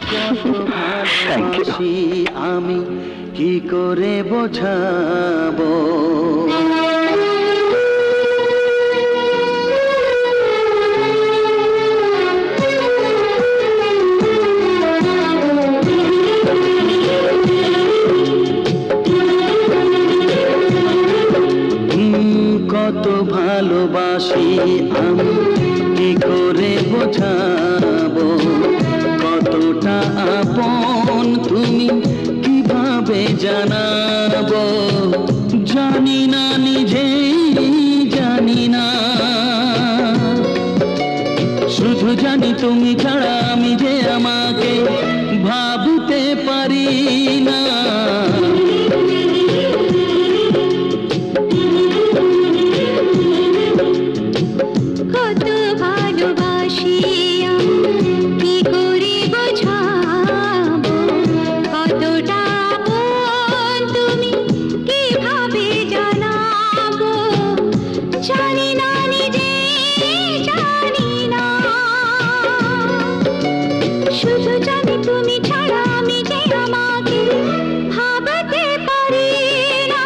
ভালোবাসি আমি কি করে বোঝাবো। কত ভালোবাসি আমি কি করে বোঝাবো, কতটা আপন তুমি কিভাবে জানাবো। জানি না নিজেই জানি না, শুধু জানি তুমি ছাড়া আমি যে আমাকে ভাবতে পারি না। শুধু জানি তুমি ছাড়া আমি যে আমাকে ভাবতে পারি না।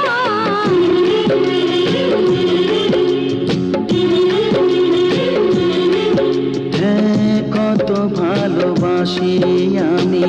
হ্যাঁ, কত ভালোবাসি আমি।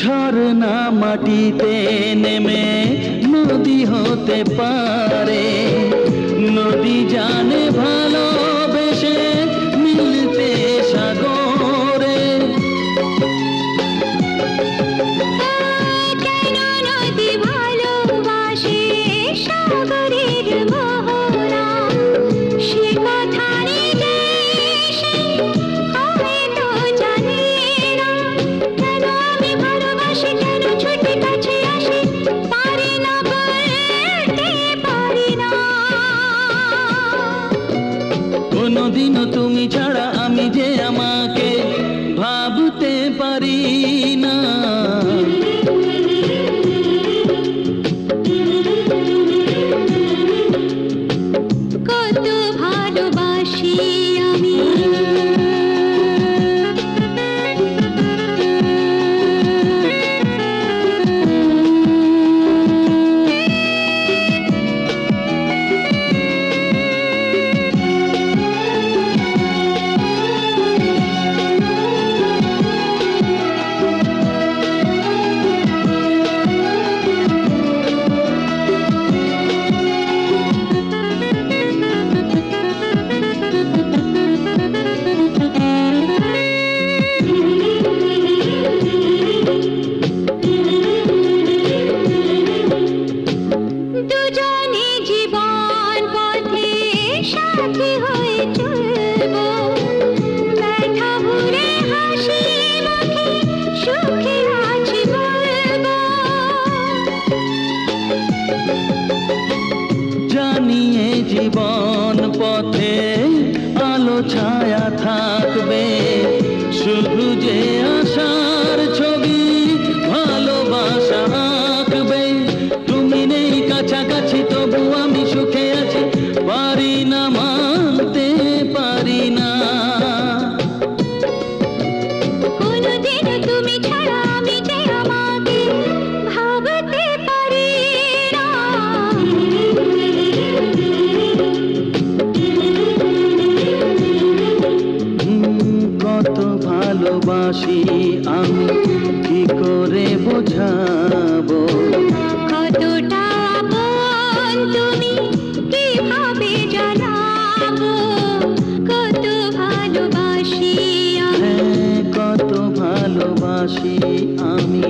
ঝরনা মাটিতে নেমে নদী হতে পারে, নদী জানে ভালোবেসে মিলতে সাগরে। কেন নদী ভালোবাসে সাগরের মোহনা, সে কথা নিজে সে হয়তো জানে না। কেন আমি ভালোবাসি, কেন ছুটে কাছে আসি, পারি না বলতে পারি না। কোনোদিনও তুমি ছাড়া আমি যে আমাকে ভাবতে পারি না। কত ভালোবাসি আমি। দুজনে জীবন পথে সাথী হয়ে চলবো, ব্যথা ভুলে হাসি মুখে সুখে আছি বলবো। জানিয়ে জীবন পথে আলো ছায়া থাকবে, শুধু যে আশার ছবি ভালোবাসা আঁকবে। তুমি নেই কাছাকাছি তবু আমি সুখে আছি, পারি না মানতে পারি না। কোনোদিন তুমি ছাড়া আমি যে আমাকে ভাবতে পারি না। কত ভালোবাসি আমি কি করে বোঝাবো, কতটা আপন তুমি কিভাবে জানাবো। কত ভালোবাসি আমি। হ্যাঁ, কত ভালোবাসি আমি।